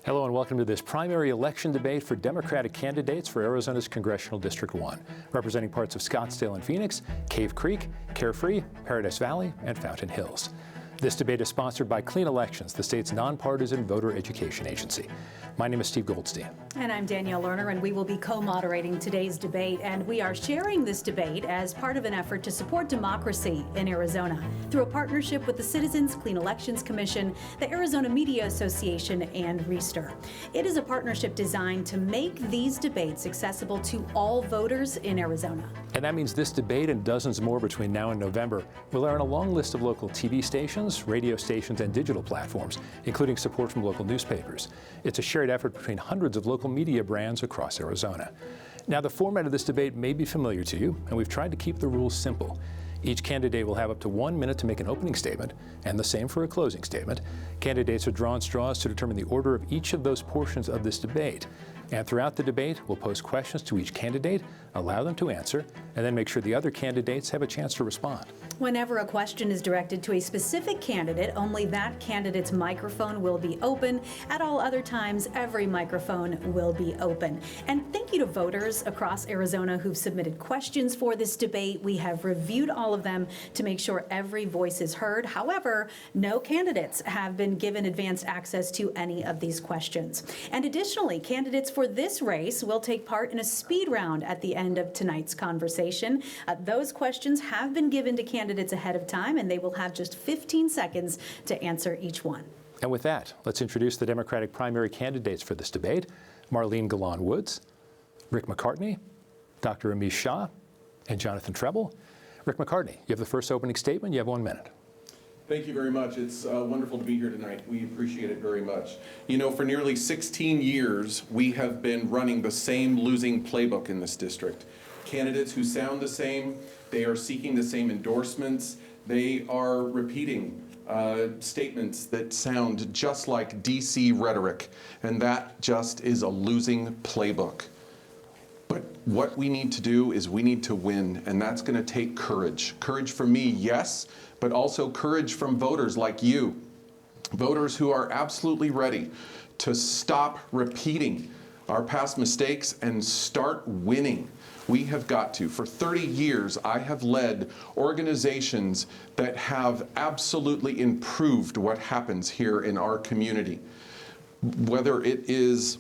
Hello and welcome to this primary election debate for Democratic candidates for Arizona's Congressional District 1, representing parts of Scottsdale and Phoenix, Cave Creek, Carefree, Paradise Valley, and Fountain Hills. This debate is sponsored by Clean Elections, the state's nonpartisan voter education agency. My name is Steve Goldstein. And I'm Danielle Lerner, and we will be co-moderating today's debate. And we are sharing this debate as part of an effort to support democracy in Arizona through a partnership with the Citizens Clean Elections Commission, the Arizona Media Association, and Reister. It is a partnership designed to make these debates accessible to all voters in Arizona. And that means this debate and dozens more between now and November will air on a long list of local TV stations, radio stations, and digital platforms, including support from local newspapers. It's a shared effort between hundreds of local media brands across Arizona. Now, the format of this debate may be familiar to you, and we've tried to keep the rules simple. Each candidate will have up to 1 minute to make an opening statement, and the same for a closing statement. Candidates are drawn straws to determine the order of each of those portions of this debate. And throughout the debate, we'll pose questions to each candidate, allow them to answer, and then make sure the other candidates have a chance to respond. Whenever a question is directed to a specific candidate, only that candidate's microphone will be open. At all other times, every microphone will be open. And thank you to voters across Arizona who've submitted questions for this debate. We have reviewed all of them to make sure every voice is heard. However, no candidates have been given advanced access to any of these questions. And additionally, candidates for this race will take part in a speed round at the end of tonight's conversation. Those questions have been given to candidates ahead of time, and they will have just 15 seconds to answer each one. And with that, let's introduce the Democratic primary candidates for this debate: Marlene Galán-Woods, Rick McCartney, Dr. Amish Shah, and Jonathan Treble. Rick McCartney, you have the first opening statement. You have 1 minute. Thank you very much. It's wonderful to be here tonight. We appreciate it very much. You know, for nearly 16 years, we have been running the same losing playbook in this district. Candidates who sound the same, they are seeking the same endorsements, they are repeating statements that sound just like DC rhetoric, and that just is a losing playbook. But what we need to do is we need to win, and that's going to take courage. Courage from me, yes, but also courage from voters like you. Voters who are absolutely ready to stop repeating our past mistakes and start winning. We have got to. For 30 years, I have led organizations that have absolutely improved what happens here in our community. Whether it is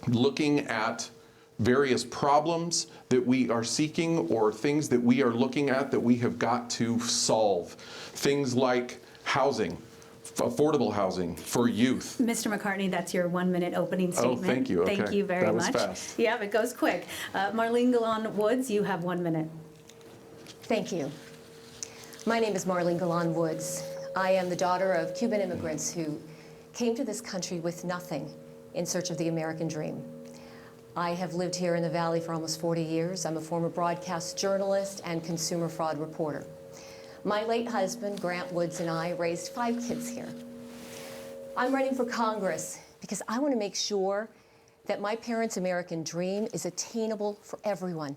looking at various problems that we are seeking or things that we are looking at that we have got to solve. Things like housing, affordable housing for youth. Mr. McCartney, that's your 1 minute opening statement. Oh, thank you. Okay. Thank you very much. That was fast. Yeah, it goes quick. Marlene Galán-Woods, you have 1 minute. Thank you. My name is Marlene Galán-Woods. I am the daughter of Cuban immigrants who came to this country with nothing in search of the American dream. I have lived here in the Valley for almost 40 years. I'm a former broadcast journalist and consumer fraud reporter. My late husband, Grant Woods, and I raised 5 kids here. I'm running for Congress because I want to make sure that my parents' American dream is attainable for everyone.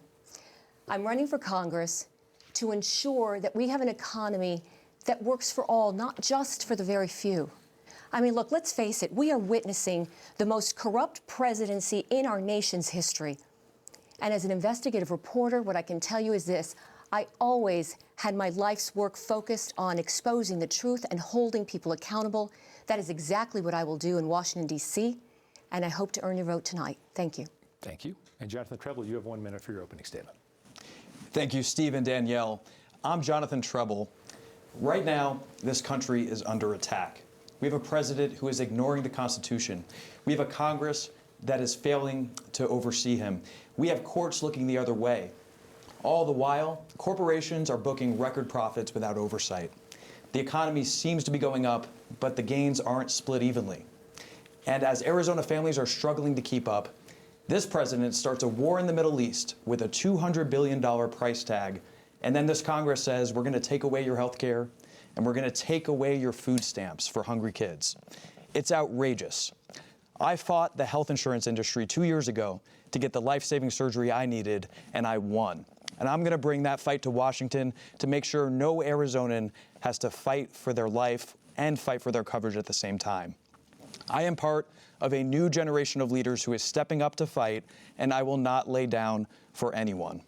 I'm running for Congress to ensure that we have an economy that works for all, not just for the very few. I mean, look, let's face it, we are witnessing the most corrupt presidency in our nation's history. And as an investigative reporter, what I can tell you is this: I always had my life's work focused on exposing the truth and holding people accountable. That is exactly what I will do in Washington, D.C., and I hope to earn your vote tonight. Thank you. Thank you. And Jonathan Treble, you have 1 minute for your opening statement. Thank you, Steve and Danielle. I'm Jonathan Treble. Right now, this country is under attack. We have a president who is ignoring the Constitution. We have a Congress that is failing to oversee him. We have courts looking the other way. All the while, corporations are booking record profits without oversight. The economy seems to be going up, but the gains aren't split evenly. And as Arizona families are struggling to keep up, this president starts a war in the Middle East with a $200 billion price tag. And then this Congress says, we're going to take away your health care, and we're going to take away your food stamps for hungry kids. It's outrageous. I fought the health insurance industry 2 years ago to get the life-saving surgery I needed, and I won. And I'm going to bring that fight to Washington to make sure no Arizonan has to fight for their life and fight for their coverage at the same time. I am part of a new generation of leaders who is stepping up to fight, and I will not lay down for anyone.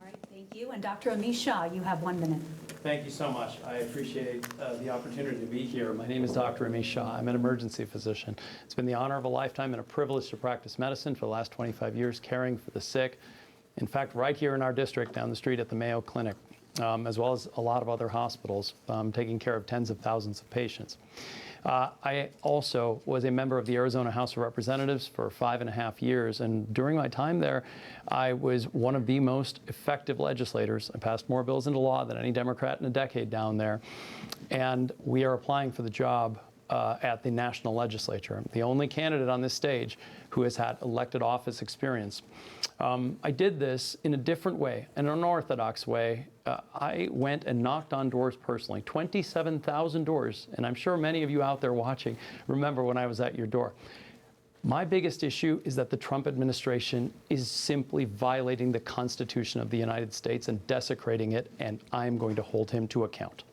All right, thank you. And Dr. Amish Shah, you have 1 minute. Thank you so much. I appreciate the opportunity to be here. My name is Dr. Amish Shah. I'm an emergency physician. It's been the honor of a lifetime and a privilege to practice medicine for the last 25 years, caring for the sick. In fact, right here in our district, down the street at the Mayo Clinic, as well as a lot of other hospitals, taking care of tens of thousands of patients. I also was a member of the Arizona House of Representatives for 5.5 years, and during my time there, I was one of the most effective legislators. I passed more bills into law than any Democrat in a decade down there, and we are applying for the job at the national legislature. I'm the only candidate on this stage who has had elected office experience. I did this in a different way, an unorthodox way. I went and knocked on doors personally, 27,000 doors, and I'm sure many of you out there watching remember when I was at your door. My biggest issue is that the Trump administration is simply violating the Constitution of the United States and desecrating it, and I'm going to hold him to account.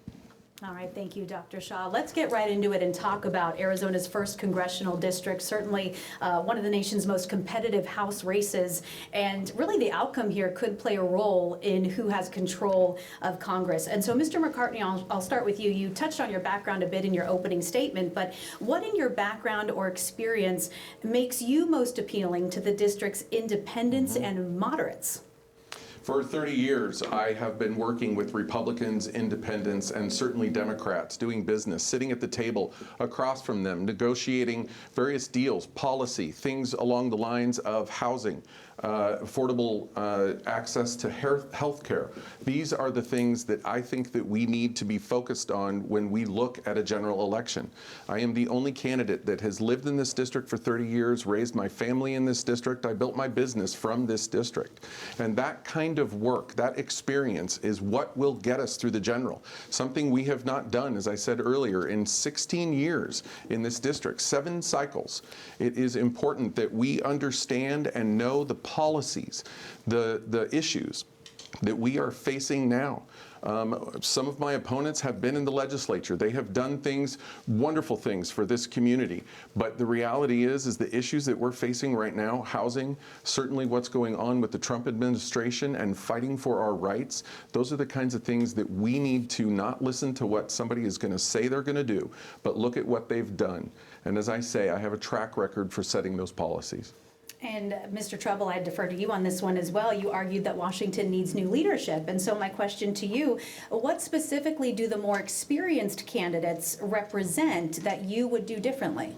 All right, thank you, Dr. Shah. Let's get right into it and talk about Arizona's 1st Congressional District, certainly one of the nation's most competitive House races. And really the outcome here could play a role in who has control of Congress. And so, Mr. McCartney, I'll start with you. You touched on your background a bit in your opening statement, but what in your background or experience makes you most appealing to the district's independents and moderates? For 30 years, I have been working with Republicans, independents, and certainly Democrats, doing business, sitting at the table across from them, negotiating various deals, policy, things along the lines of housing, affordable access to health care. These are the things that I think that we need to be focused on when we look at a general election. I am the only candidate that has lived in this district for 30 years, raised my family in this district. I built my business from this district. And that kind of work, that experience is what will get us through the general. Something we have not done, as I said earlier, in 16 years in this district, 7 cycles. It is important that we understand and know the policies, the issues that we are facing now. Some of my opponents have been in the legislature. They have done things, wonderful things for this community. But the reality is the issues that we're facing right now, housing, certainly what's going on with the Trump administration and fighting for our rights, those are the kinds of things that we need to not listen to what somebody is going to say they're going to do, but look at what they've done. And as I say, I have a track record for setting those policies. And Mr. Treble, I defer to you on this one as well. You argued that Washington needs new leadership. And so my question to you, what specifically do the more experienced candidates represent that you would do differently?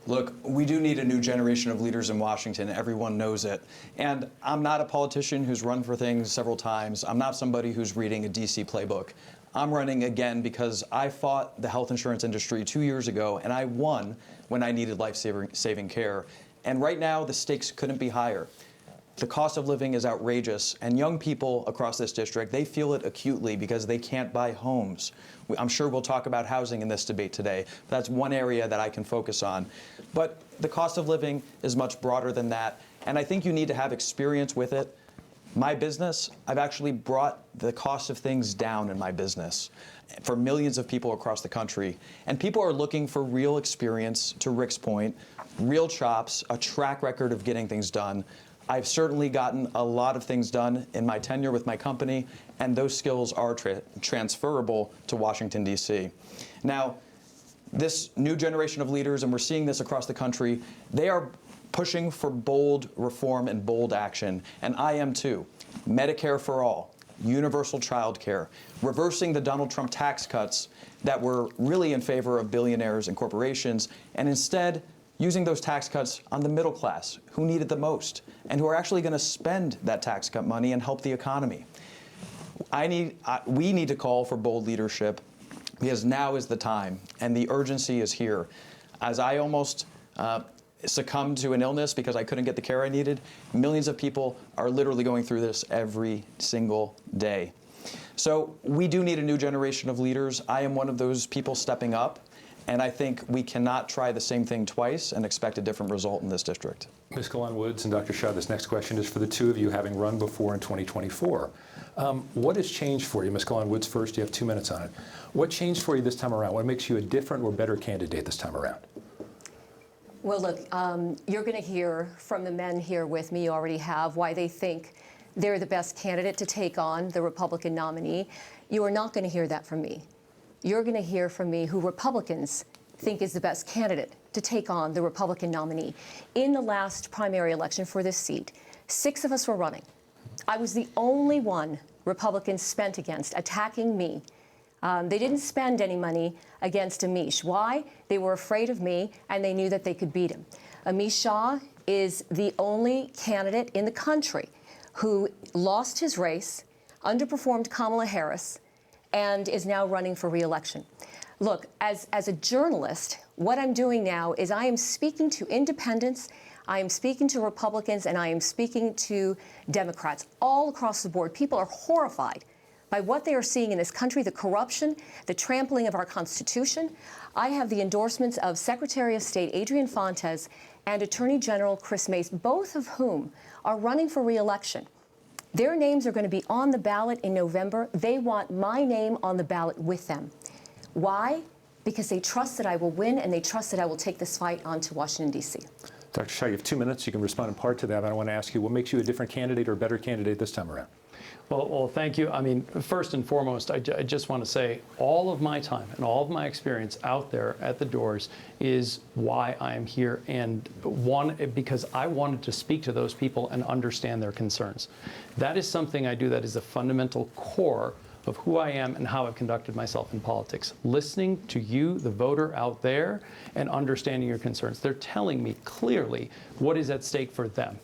Look, we do need a new generation of leaders in Washington. Everyone knows it. And I'm not a politician who's run for things several times. I'm not somebody who's reading a DC playbook. I'm running again because I fought the health insurance industry 2 years ago, and I won when I needed life-saving care. And right now, the stakes couldn't be higher. The cost of living is outrageous, and young people across this district, they feel it acutely because they can't buy homes. I'm sure we'll talk about housing in this debate today. That's one area that I can focus on. But the cost of living is much broader than that, and I think you need to have experience with it. My business, I've actually brought the cost of things down in my business for millions of people across the country. And people are looking for real experience, to Rick's point, real chops, a track record of getting things done. I've certainly gotten a lot of things done in my tenure with my company, and those skills are transferable to Washington, D.C. Now, this new generation of leaders, and we're seeing this across the country, they are pushing for bold reform and bold action, and I am too. Medicare for all, universal child care, reversing the Donald Trump tax cuts that were really in favor of billionaires and corporations, and instead using those tax cuts on the middle class who need it the most and who are actually going to spend that tax cut money and help the economy. We need to call for bold leadership because now is the time and the urgency is here. As I almost succumbed to an illness because I couldn't get the care I needed, millions of people are literally going through this every single day. So we do need a new generation of leaders. I am one of those people stepping up. And I think we cannot try the same thing twice and expect a different result in this district. Ms. Galán-Woods and Dr. Shah, this next question is for the two of you, having run before in 2024. What has changed for you? Ms. Galán-Woods first, you have 2 minutes on it. What changed for you this time around? What makes you a different or better candidate this time around? Well, look, you're going to hear from the men here with me, you already have, why they think they're the best candidate to take on the Republican nominee. You are not going to hear that from me. You're going to hear from me who Republicans think is the best candidate to take on the Republican nominee. In the last primary election for this seat, 6 of us were running. I was the only one Republicans spent against, attacking me. They didn't spend any money against Amish. Why? They were afraid of me, and they knew that they could beat him. Amish Shah is the only candidate in the country who lost his race, underperformed Kamala Harris, and is now running for re-election. Look, as a journalist, what I'm doing now is I am speaking to independents, I am speaking to Republicans, and I am speaking to Democrats all across the board. People are horrified by what they are seeing in this country, the corruption, the trampling of our Constitution. I have the endorsements of Secretary of State Adrian Fontes and Attorney General Chris Mace, both of whom are running for re-election. Their names are going to be on the ballot in November. They want my name on the ballot with them. Why? Because they trust that I will win, and they trust that I will take this fight on to Washington, D.C. Dr. Shah, you have 2 minutes. You can respond in part to that. But I want to ask you, what makes you a different candidate or a better candidate this time around? Well, thank you. I mean, first and foremost, I just want to say all of my time and all of my experience out there at the doors is why I am here, and because I wanted to speak to those people and understand their concerns. That is something I do that is a fundamental core of who I am and how I've conducted myself in politics. Listening to you, the voter out there, and understanding your concerns. They're telling me clearly what is at stake for them.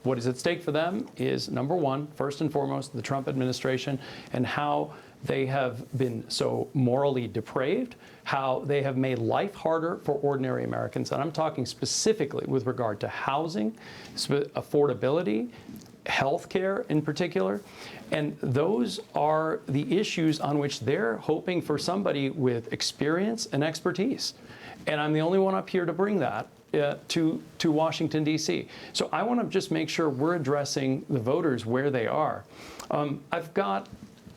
What is at stake for them is, number one, first and foremost, the Trump administration and how they have been so morally depraved, how they have made life harder for ordinary Americans. And I'm talking specifically with regard to housing, affordability, health care in particular. And those are the issues on which they're hoping for somebody with experience and expertise. And I'm the only one up here to bring that to Washington, D.C. So I want to just make sure we're addressing the voters where they are. I've got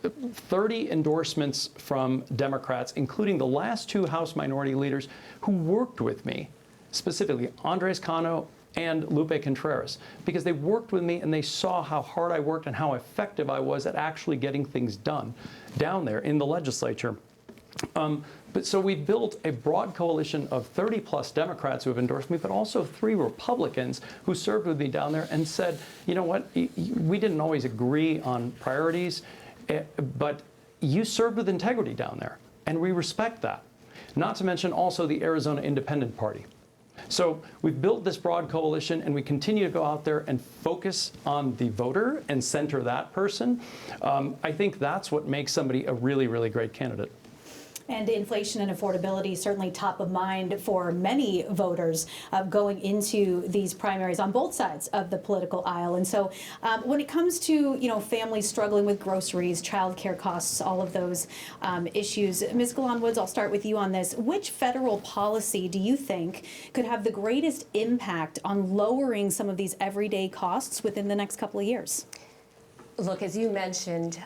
30 endorsements from Democrats, including the last 2 House minority leaders who worked with me, specifically Andres Cano and Lupe Contreras, because they worked with me and they saw how hard I worked and how effective I was at actually getting things done down there in the legislature. So we built a broad coalition of 30-plus Democrats who have endorsed me, but also 3 Republicans who served with me down there and said, you know what, we didn't always agree on priorities, but you served with integrity down there, and we respect that. Not to mention also the Arizona Independent Party. So we've built this broad coalition, and we continue to go out there and focus on the voter and center that person. I think that's what makes somebody a really, really great candidate. And inflation and affordability certainly top of mind for many voters going into these primaries on both sides of the political aisle. And so when it comes to, families struggling with groceries, childcare costs, all of those issues, Ms. Galán-Woods, I'll start with you on this. Which federal policy do you think could have the greatest impact on lowering some of these everyday costs within the next couple of years? Look, as you mentioned,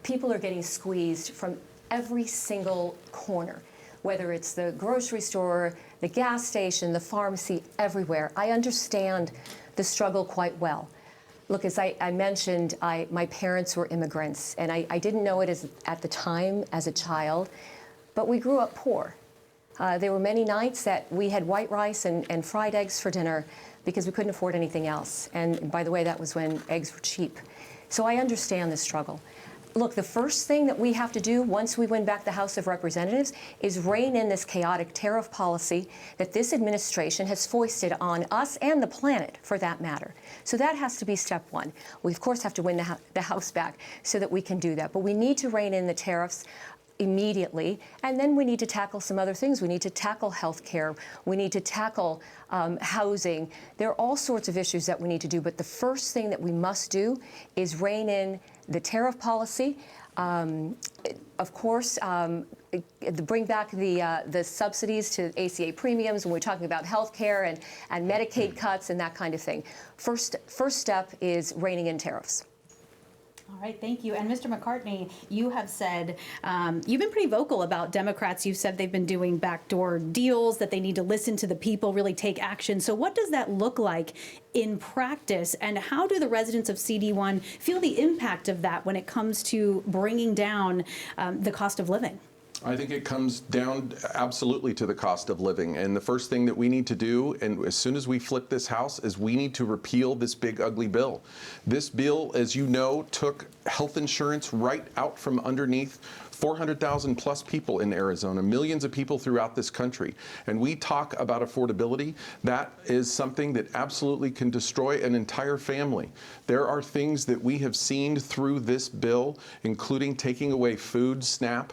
people are getting squeezed from every single corner, whether it's the grocery store, the gas station, the pharmacy, everywhere. I understand the struggle quite well. Look, as I mentioned, my parents were immigrants, and I didn't know it at the time as a child, but we grew up poor. There were many nights that we had white rice and fried eggs for dinner because we couldn't afford anything else. And by the way, that was when eggs were cheap. So I understand the struggle. Look, the first thing that we have to do once we win back the House of Representatives is rein in this chaotic tariff policy that this administration has foisted on us and the planet, for that matter. So that has to be step one. We, of course, have to win the House back so that we can do that. But we need to rein in the tariffs immediately, and then we need to tackle some other things. We need to tackle health care. We need to tackle housing. There are all sorts of issues that we need to do, but the first thing that we must do is rein in the tariff policy. of course, bring back the subsidies to ACA premiums when we're talking about health care and Medicaid cuts and that kind of thing. First step is reining in tariffs. All right, thank you. And Mr. McCartney, you have said, you've been pretty vocal about Democrats. You've said they've been doing backdoor deals, that they need to listen to the people, really take action. So what does that look like in practice? And how do the residents of CD1 feel the impact of that when it comes to bringing down the cost of living? I think it comes down absolutely to the cost of living. And the first thing that we need to do, and as soon as we flip this House, is we need to repeal this big, ugly bill. This bill, as you know, took health insurance right out from underneath 400,000 plus people in Arizona, millions of people throughout this country. And we talk about affordability. That is something that absolutely can destroy an entire family. There are things that we have seen through this bill, including taking away food, SNAP,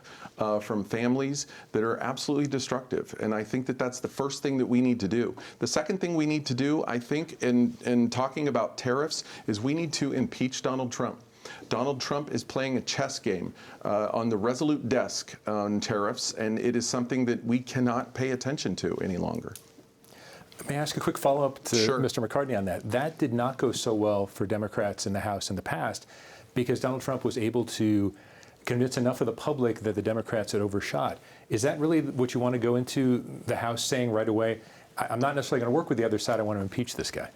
from families, that are absolutely destructive. And I think that that's the first thing that we need to do. The second thing we need to do, I think, in talking about tariffs, is we need to impeach Donald Trump. Donald Trump is playing a chess game on the resolute desk on tariffs, and it is something that we cannot pay attention to any longer. May I ask a quick follow-up to Sure. Mr. McCartney on that? That did not go so well for Democrats in the House in the past because Donald Trump was able to convince enough of the public that the Democrats had overshot. Is that really what you want to go into the House saying right away, I'm not necessarily going to work with the other side, I want to impeach this guy?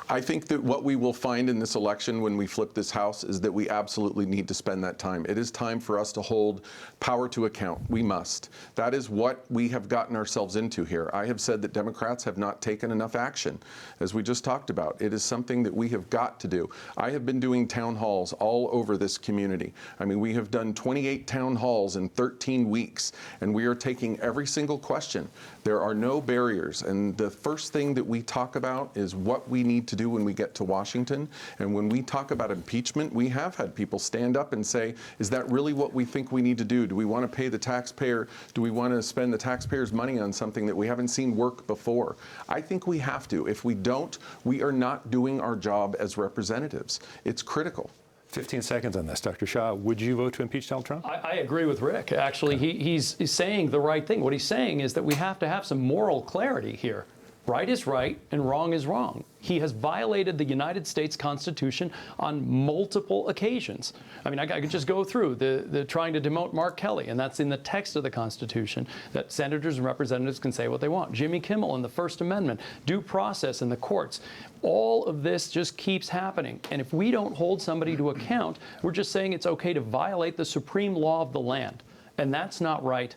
I think that what we will find in this election when we flip this House is that we absolutely need to spend that time. It is time for us to hold power to account. We must. That is what we have gotten ourselves into here. I have said that Democrats have not taken enough action, as we just talked about. It is something that we have got to do. I have been doing town halls all over this community. I mean, we have done 28 town halls in 13 weeks, and we are taking every single question. There are no barriers, and the first thing that we talk about is what we need to do when we get to Washington. And when we talk about impeachment, we have had people stand up and say, is that really what we think we need to do? Do we want to pay the taxpayer? Do we want to spend the taxpayers' money on something that we haven't seen work before? I think we have to. If we don't, we are not doing our job as representatives. It's critical. 15 seconds on this. Dr. Shah, would you vote to impeach Donald Trump? I agree with Rick. Actually, he's saying the right thing. What he's saying is that we have to have some moral clarity here. Right is right and wrong is wrong. He has violated the United States Constitution on multiple occasions. I mean, I could just go through the trying to demote Mark Kelly, and that's in the text of the Constitution, that senators and representatives can say what they want. Jimmy Kimmel in the First Amendment, due process in the courts. All of this just keeps happening. And if we don't hold somebody to account, we're just saying it's okay to violate the supreme law of the land. And that's not right.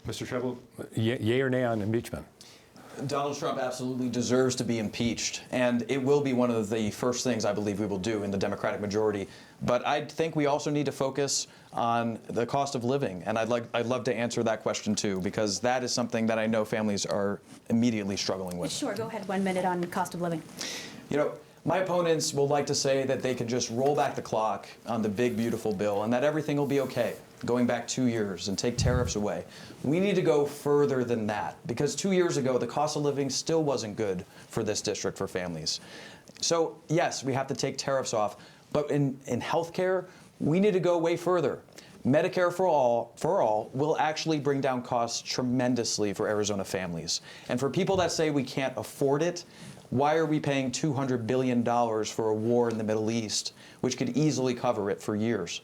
Mr. Treble, yay or nay on impeachment? Donald Trump absolutely deserves to be impeached, and it will be one of the first things I believe we will do in the Democratic majority. But I think we also need to focus on the cost of living, and I'd love to answer that question too, because that is something that I know families are immediately struggling with. Sure, go ahead, 1 minute on cost of living. You know, my opponents will like to say that they can just roll back the clock on the big, beautiful bill and that everything will be okay, going back 2 years and take tariffs away. We need to go further than that, because 2 years ago, the cost of living still wasn't good for this district for families. So yes, we have to take tariffs off, but in healthcare, we need to go way further. Medicare for all will actually bring down costs tremendously for Arizona families. And for people that say we can't afford it, why are we paying $200 billion for a war in the Middle East, which could easily cover it for years?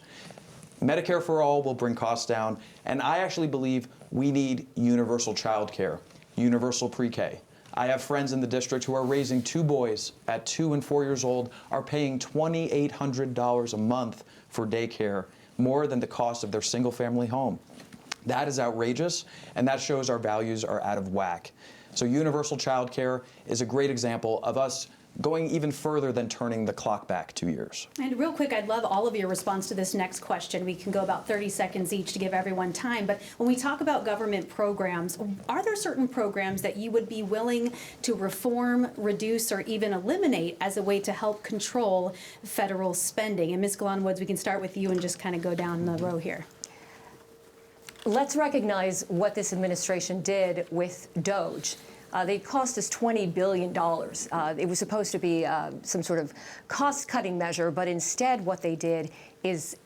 Medicare for all will bring costs down, and I actually believe we need universal child care, universal pre-K. I have friends in the district who are raising 2 boys at 2 and 4 years old, are paying $2,800 a month for daycare, more than the cost of their single-family home. That is outrageous, and that shows our values are out of whack. So universal child care is a great example of us going even further than turning the clock back 2 years. And real quick, I'd love all of your response to this next question. We can go about 30 seconds each to give everyone time. But when we talk about government programs, are there certain programs that you would be willing to reform, reduce, or even eliminate as a way to help control federal spending? And Ms. Galán-Woods, we can start with you and just kind of go down the row here. Let's recognize what this administration did with DOGE. They cost us $20 billion. It was supposed to be some sort of cost-cutting measure, but instead what they did is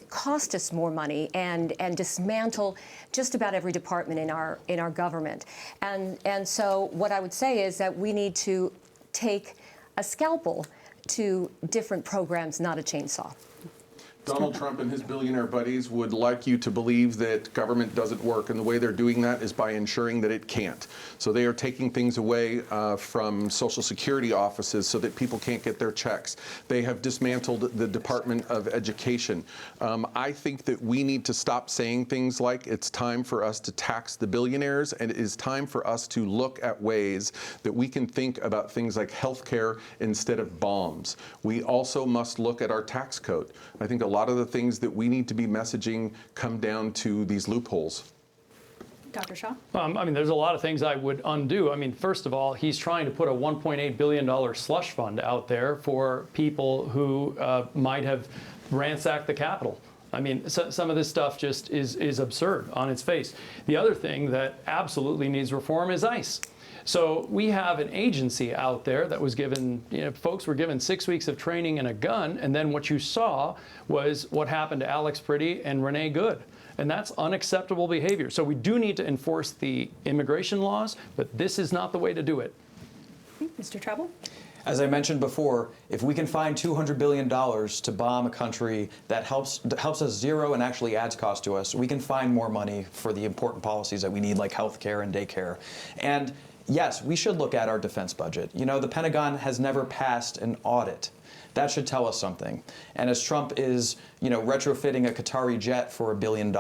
cost us more money and dismantle just about every department in our government. And so what I would say is that we need to take a scalpel to different programs, not a chainsaw. Donald Trump and his billionaire buddies would like you to believe that government doesn't work, and the way they're doing that is by ensuring that it can't. So they are taking things away from Social Security offices so that people can't get their checks. They have dismantled the Department of Education. I think that we need to stop saying things like it's time for us to tax the billionaires, and it is time for us to look at ways that we can think about things like health care instead of bombs. We also must look at our tax code. I think a lot of the things that we need to be messaging come down to these loopholes. Dr. Shah? I mean, there's a lot of things I would undo. I mean, first of all, he's trying to put a $1.8 billion slush fund out there for people who might have ransacked the Capitol. I mean, some of this stuff just is absurd on its face. The other thing that absolutely needs reform is ICE. So we have an agency out there that was given, folks were given 6 weeks of training and a gun, and then what you saw was what happened to Alex Priddy and Renee Good. And that's unacceptable behavior. So we do need to enforce the immigration laws, but this is not the way to do it. Mr. Treble? As I mentioned before, if we can find $200 billion to bomb a country that helps us zero and actually adds cost to us, we can find more money for the important policies that we need, like health care and daycare. And yes, we should look at our defense budget. The Pentagon has never passed an audit. That should tell us something. And as Trump is, retrofitting a Qatari jet for $1 billion,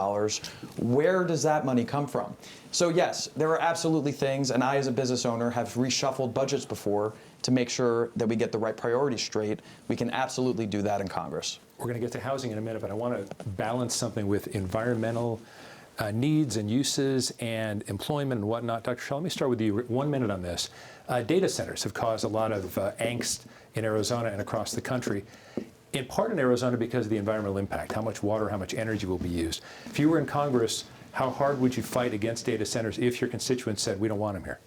where does that money come from? So yes, there are absolutely things, and I as a business owner have reshuffled budgets before to make sure that we get the right priorities straight. We can absolutely do that in Congress. We're going to get to housing in a minute, but I want to balance something with environmental needs and uses and employment and whatnot. Dr. Shah, let me start with you 1 minute on this. Data centers have caused a lot of angst in Arizona and across the country, in part in Arizona because of the environmental impact, how much water, how much energy will be used. If you were in Congress, how hard would you fight against data centers if your constituents said, we don't want them here?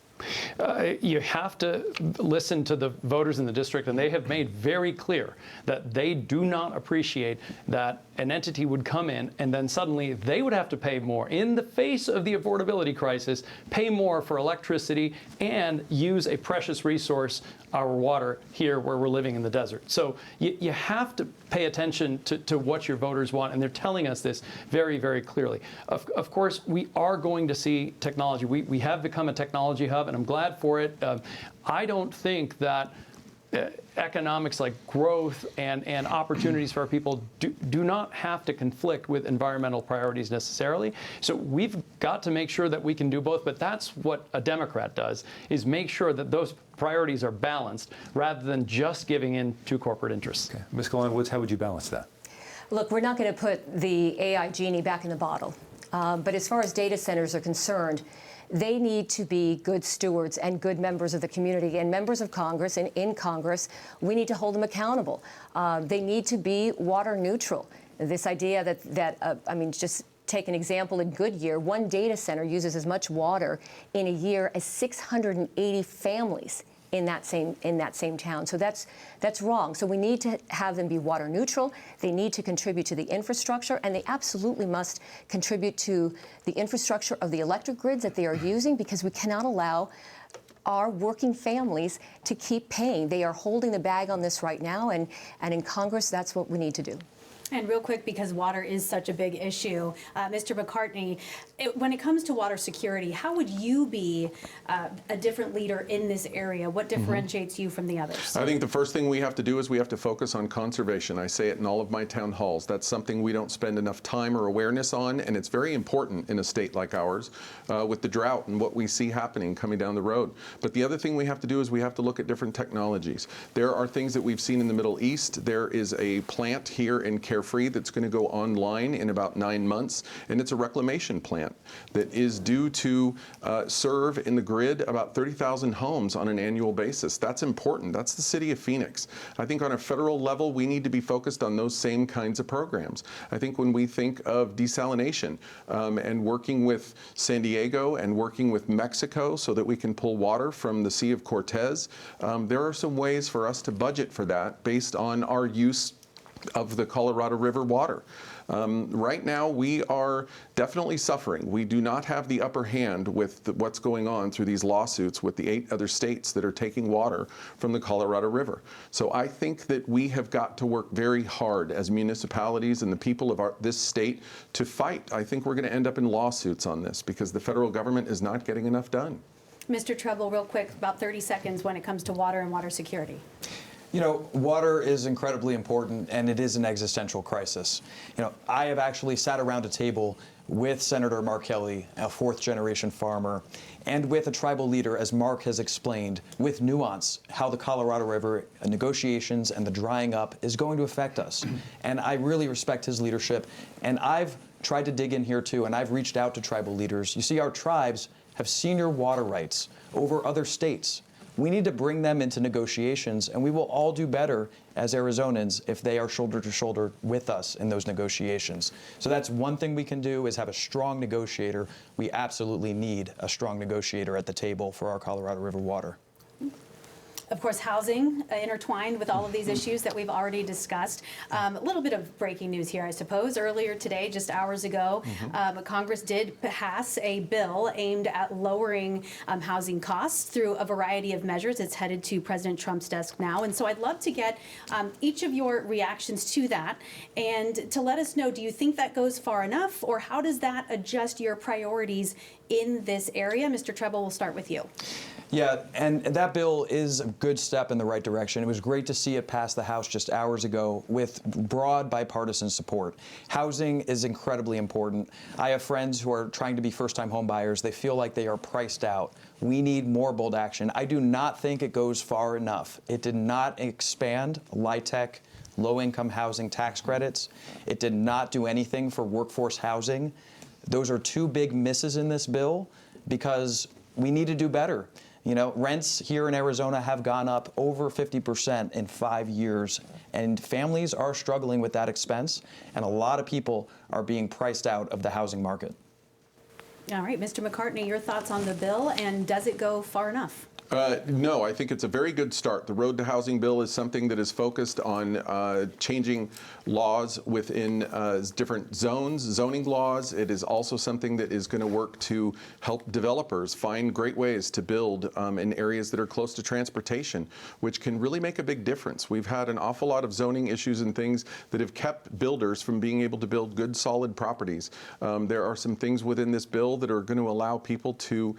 You have to listen to the voters in the district, and they have made very clear that they do not appreciate that an entity would come in and then suddenly they would have to pay more in the face of the affordability crisis, pay more for electricity, and use a precious resource, our water, here where we're living in the desert. So you have to pay attention to what your voters want, and they're telling us this very, very clearly. Of course, we are going to see technology. We have become a technology hub, and I'm glad for it. I don't think that economics like growth and opportunities for our people do not have to conflict with environmental priorities necessarily. So we've got to make sure that we can do both, but that's what a Democrat does, is make sure that those priorities are balanced rather than just giving in to corporate interests. Okay. Ms. Galán-Woods, how would you balance that? Look, we're not going to put the AI genie back in the bottle. But as far as data centers are concerned, they need to be good stewards and good members of the community and members of Congress. And in Congress, we need to hold them accountable. They need to be water neutral. This idea that just take an example in Goodyear, one data center uses as much water in a year as 680 families in that same town. So that's wrong. So we need to have them be water neutral. They need to contribute to the infrastructure, and they absolutely must contribute to the infrastructure of the electric grids that they are using, because we cannot allow our working families to keep paying. They are holding the bag on this right now, and in Congress, that's what we need to do. And real quick, because water is such a big issue, Mr. McCartney, when it comes to water security, how would you be a different leader in this area? What differentiates you from the others? I think the first thing we have to do is we have to focus on conservation. I say it in all of my town halls. That's something we don't spend enough time or awareness on, and it's very important in a state like ours with the drought and what we see happening coming down the road. But the other thing we have to do is we have to look at different technologies. There are things that we've seen in the Middle East. There is a plant here in Carefree that's going to go online in about 9 months, and it's a reclamation plant that is due to serve in the grid about 30,000 homes on an annual basis. That's important. That's the city of Phoenix. I think on a federal level, we need to be focused on those same kinds of programs. I think when we think of desalination and working with San Diego and working with Mexico so that we can pull water from the Sea of Cortez, there are some ways for us to budget for that based on our use of the Colorado River water. Right now, we are definitely suffering. We do not have the upper hand with what's going on through these lawsuits with the 8 other states that are taking water from the Colorado River. So I think that we have got to work very hard as municipalities and the people of this state to fight. I think we're going to end up in lawsuits on this because the federal government is not getting enough done. Mr. Treble, real quick, about 30 seconds when it comes to water and water security. You know, water is incredibly important, and it is an existential crisis. You know, I have actually sat around a table with Senator Mark Kelly, a 4th-generation farmer, and with a tribal leader, as Mark has explained, with nuance, how the Colorado River negotiations and the drying up is going to affect us. And I really respect his leadership, and I've tried to dig in here too, and I've reached out to tribal leaders. You see, our tribes have senior water rights over other states. We need to bring them into negotiations, and we will all do better as Arizonans if they are shoulder to shoulder with us in those negotiations. So that's one thing we can do, is have a strong negotiator. We absolutely need a strong negotiator at the table for our Colorado River water. Of course, housing intertwined with all of these issues that we've already discussed. A little bit of breaking news here, I suppose. Earlier today, just hours ago, Congress did pass a bill aimed at lowering housing costs through a variety of measures. It's headed to President Trump's desk now. And so I'd love to get each of your reactions to that and to let us know, do you think that goes far enough, or how does that adjust your priorities in this area? Mr. Treble, we'll start with you. Yeah, and that bill is a good step in the right direction. It was great to see it pass the House just hours ago with broad bipartisan support. Housing is incredibly important. I have friends who are trying to be first-time home buyers. They feel like they are priced out. We need more bold action. I do not think it goes far enough. It did not expand LIHTC, low-income housing tax credits. It did not do anything for workforce housing. Those are 2 big misses in this bill because we need to do better. You know, rents here in Arizona have gone up over 50% in 5 years, and families are struggling with that expense, and a lot of people are being priced out of the housing market. All right, Mr. McCartney, your thoughts on the bill, and does it go far enough? No, I think it's a very good start. The Road to Housing bill is something that is focused on changing laws within different zones, zoning laws. It is also something that is going to work to help developers find great ways to build in areas that are close to transportation, which can really make a big difference. We've had an awful lot of zoning issues and things that have kept builders from being able to build good, solid properties. There are some things within this bill that are going to allow people to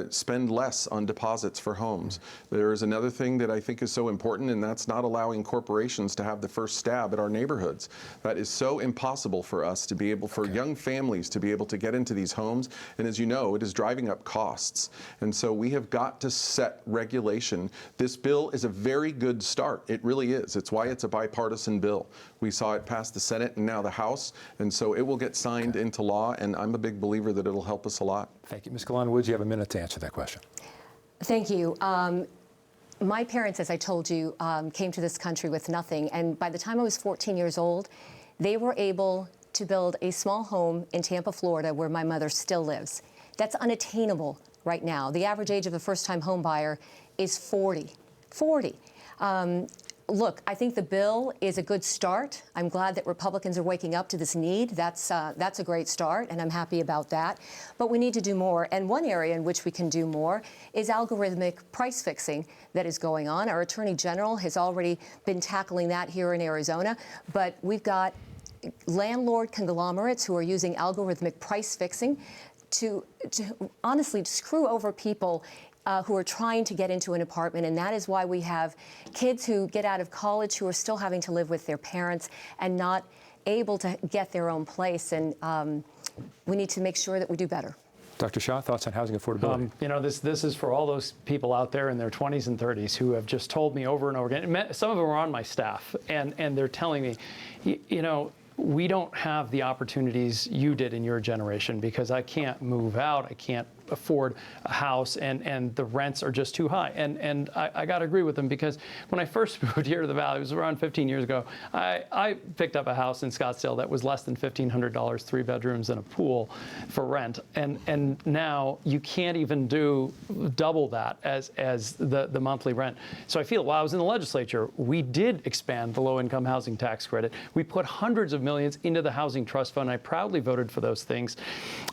spend less on deposits for homes. There is another thing that I think is so important, and that's not allowing corporations to have the first stab at our neighborhoods. That is so impossible for us to be able, for young families to be able to get into these homes, and as you know, it is driving up costs. And so we have got to set regulation. This bill is a very good start. It really is. It's why it's a bipartisan bill. We saw it pass the Senate and now the House, and so it will get signed into law, and I'm a big believer that it'll help us a lot. Thank you. Ms. Galán-Woods, you have a minute to answer that question. Thank you. My parents, as I told you, came to this country with nothing, and by the time I was 14 years old, they were able to build a small home in Tampa, Florida, where my mother still lives. That's unattainable right now. The average age of a first-time home buyer is 40. Look, I think the bill is a good start. I'm glad that Republicans are waking up to this need. That's a great start, and I'm happy about that. But we need to do more. And one area in which we can do more is algorithmic price fixing that is going on. Our Attorney General has already been tackling that here in Arizona. But we've got landlord conglomerates who are using algorithmic price fixing to honestly screw over people who are trying to get into an apartment, and that is why we have kids who get out of college who are still having to live with their parents and not able to get their own place, and we need to make sure that we do better. Dr. Shah, thoughts on housing affordability? You know, this is for all those people out there in their 20s and 30s who have just told me over and over again. Some of them are on my staff, and they're telling me, you know, we don't have the opportunities you did in your generation because I can't move out, I can't afford a house, and the rents are just too high. And I got to agree with them, because when I first moved here to the Valley, it was around 15 years ago, I picked up a house in Scottsdale that was less than $1,500, 3 bedrooms and a pool for rent. And now you can't even do double that as the monthly rent. So I feel while I was in the legislature, we did expand the low-income housing tax credit. We put hundreds of millions into the housing trust fund. I proudly voted for those things.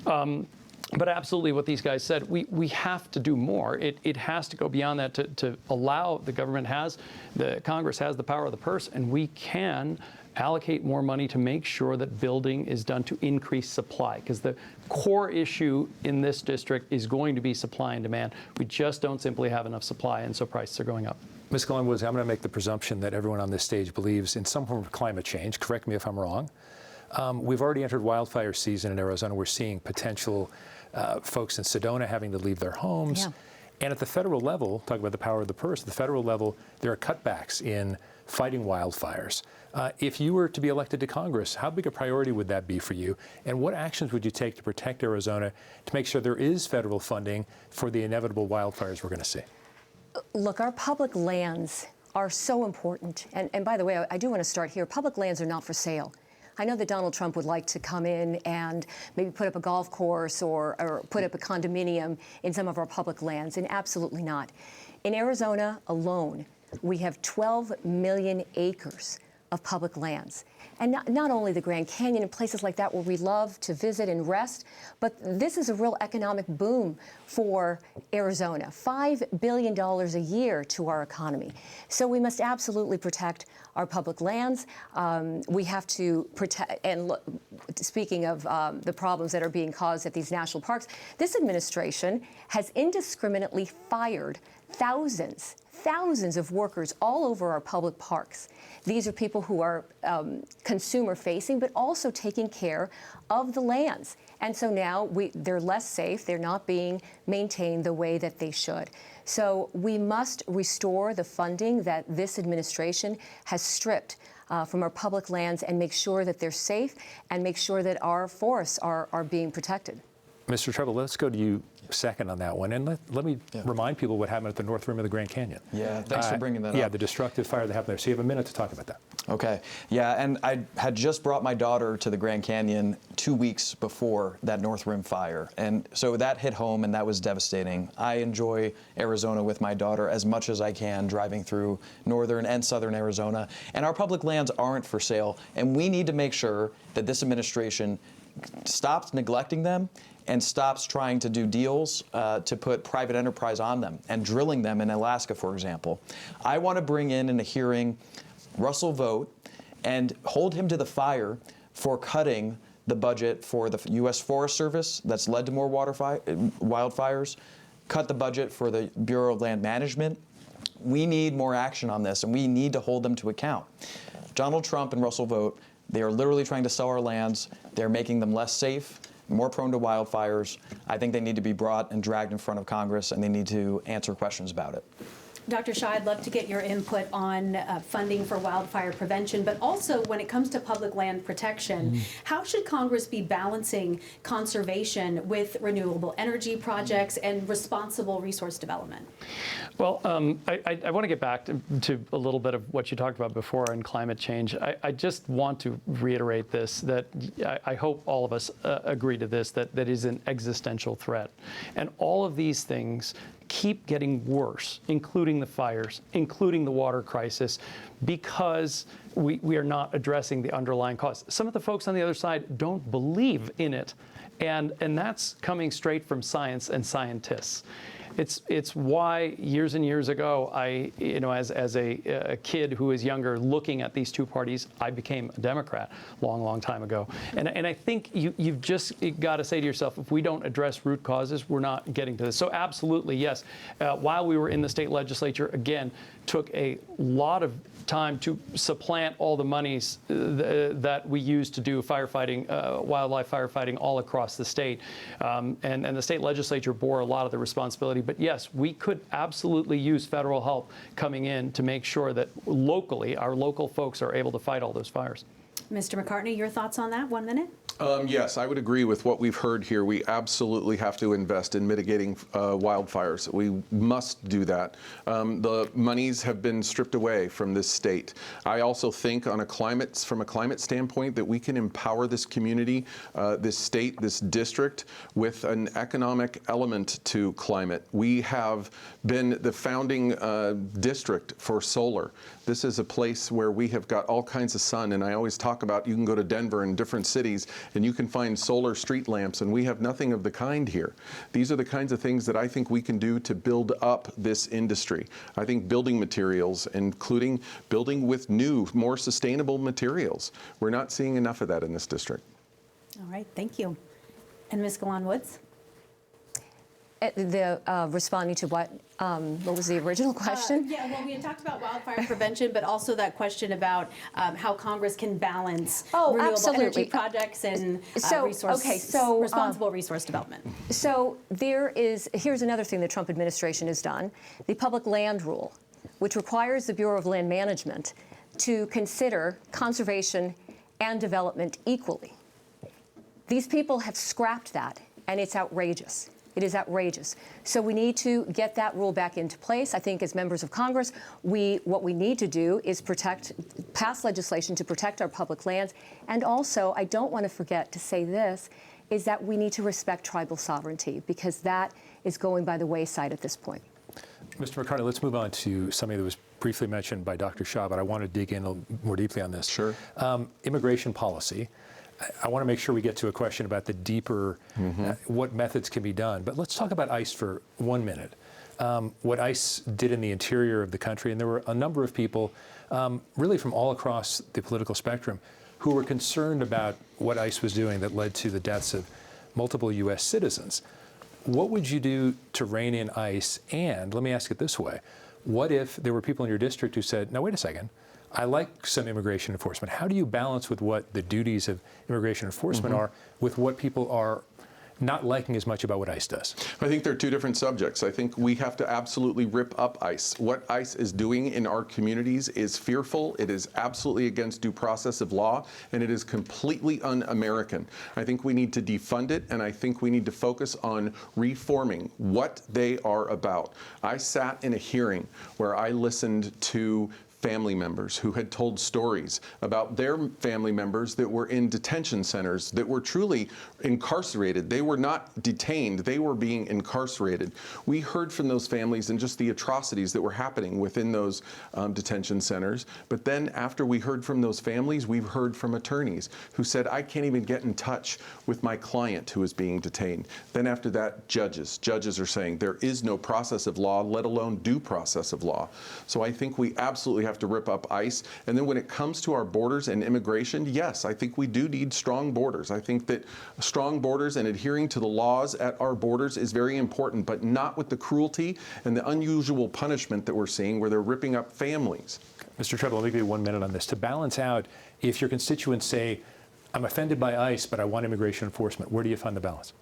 But absolutely what these guys said, we have to do more. It has to go beyond that to allow the Congress has the power of the purse, and we can allocate more money to make sure that building is done to increase supply, because the core issue in this district is going to be supply and demand. We just don't simply have enough supply, and so prices are going up. Ms. Galán-Woods, I'm going to make the presumption that everyone on this stage believes in some form of climate change. Correct me if I'm wrong. We've already entered wildfire season in Arizona. We're seeing potential folks in Sedona having to leave their homes. Yeah. And at the federal level, talk about the power of the purse, at the federal level, there are cutbacks in fighting wildfires. If you were to be elected to Congress, how big a priority would that be for you? And what actions would you take to protect Arizona to make sure there is federal funding for the inevitable wildfires we're going to see? Look, our public lands are so important. And by the way, I do want to start here. Public lands are not for sale. I know that Donald Trump would like to come in and maybe put up a golf course or put up a condominium in some of our public lands, and absolutely not. In Arizona alone, we have 12 million acres of public lands. And not only the Grand Canyon and places like that where we love to visit and rest, but this is a real economic boom for Arizona. $5 billion a year to our economy. So we must absolutely protect our public lands. We have to protect, and look, speaking of the problems that are being caused at these national parks, this administration has indiscriminately fired thousands of workers all over our public parks. These are people who are consumer-facing, but also taking care of the lands. And so now they're less safe. They're not being maintained the way that they should. So we must restore the funding that this administration has stripped from our public lands and make sure that they're safe and make sure that our forests are being protected. Mr. Treble, let's go to you second on that one. And let me remind people what happened at the North Rim of the Grand Canyon. Yeah, thanks for bringing that up. Yeah, the destructive fire that happened there. So you have a minute to talk about that. Okay. Yeah, and I had just brought my daughter to the Grand Canyon 2 weeks before that North Rim fire. And so that hit home, and that was devastating. I enjoy Arizona with my daughter as much as I can, driving through northern and southern Arizona. And our public lands aren't for sale. And we need to make sure that this administration stops neglecting them and stops trying to do deals to put private enterprise on them and drilling them in Alaska, for example. I want to bring in a hearing Russell Vought and hold him to the fire for cutting the budget for the U.S. Forest Service that's led to more wildfires, cut the budget for the Bureau of Land Management. We need more action on this, and we need to hold them to account. Donald Trump and Russell Vought, they are literally trying to sell our lands. They're making them less safe, more prone to wildfires. I think they need to be brought and dragged in front of Congress, and they need to answer questions about it. Dr. Shah, I'd love to get your input on funding for wildfire prevention, but also when it comes to public land protection, how should Congress be balancing conservation with renewable energy projects and responsible resource development? Well, I want to get back to a little bit of what you talked about before on climate change. I just want to reiterate this, that I hope all of us agree to this, that is an existential threat. And all of these things keep getting worse, including the fires, including the water crisis, because we are not addressing the underlying cause. Some of the folks on the other side don't believe in it, and that's coming straight from science and scientists. It's why years and years ago, I, as a kid who is younger, looking at these two parties, I became a Democrat long time ago. And I think you've just got to say to yourself, if we don't address root causes, we're not getting to this. So absolutely, yes. While we were in the state legislature, again, took a lot of time to supplant all the monies that we use to do firefighting, wildlife firefighting all across the state. And the state legislature bore a lot of the responsibility. But yes, we could absolutely use federal help coming in to make sure that locally, our local folks are able to fight all those fires. Mr. McCartney, your thoughts on that? 1 minute. Yes, I would agree with what we've heard here. We absolutely have to invest in mitigating wildfires. We must do that. The monies have been stripped away from this state. I also think from a climate standpoint that we can empower this community, this state, this district with an economic element to climate. We have been the founding district for solar. This is a place where we have got all kinds of sun, and I always talk about you can go to Denver and different cities and you can find solar street lamps, and we have nothing of the kind here. These are the kinds of things that I think we can do to build up this industry. I think building materials, including building with new, more sustainable materials. We're not seeing enough of that in this district. All right, thank you. And Ms. Galán-Woods? Responding to what was the original question? Yeah, well, we had talked about wildfire prevention, but also that question about how Congress can balance renewable energy projects and responsible resource development. So here's another thing the Trump administration has done, the public land rule, which requires the Bureau of Land Management to consider conservation and development equally. These people have scrapped that, and it's outrageous. It is outrageous. So we need to get that rule back into place. I think as members of Congress, what we need to do is pass legislation to protect our public lands. And also, I don't want to forget to say this, is that we need to respect tribal sovereignty, because that is going by the wayside at this point. Mr. McCartney, let's move on to something that was briefly mentioned by Dr. Shah, but I want to dig in a little more deeply on this. Sure. Immigration policy. I want to make sure we get to a question about the deeper, what methods can be done. But let's talk about ICE for 1 minute. What ICE did in the interior of the country, and there were a number of people, really from all across the political spectrum, who were concerned about what ICE was doing that led to the deaths of multiple U.S. citizens. What would you do to rein in ICE? And let me ask it this way. What if there were people in your district who said, now, wait a second, I like some immigration enforcement. How do you balance with what the duties of immigration enforcement are with what people are not liking as much about what ICE does? I think they're two different subjects. I think we have to absolutely rip up ICE. What ICE is doing in our communities is fearful. It is absolutely against due process of law, and it is completely un-American. I think we need to defund it, and I think we need to focus on reforming what they are about. I sat in a hearing where I listened to family members who had told stories about their family members that were in detention centers that were truly incarcerated. They were not detained, they were being incarcerated. We heard from those families and just the atrocities that were happening within those detention centers. But then after we heard from those families, we've heard from attorneys who said, I can't even get in touch with my client who is being detained. Then after that, judges are saying there is no process of law, let alone due process of law. So I think we absolutely have to rip up ICE. And then when it comes to our borders and immigration, yes, I think we do need strong borders. I think that strong borders and adhering to the laws at our borders is very important, but not with the cruelty and the unusual punishment that we're seeing where they're ripping up families. Mr. Treble, let me give you 1 minute on this. To balance out, if your constituents say, I'm offended by ICE, but I want immigration enforcement, where do you find the balance?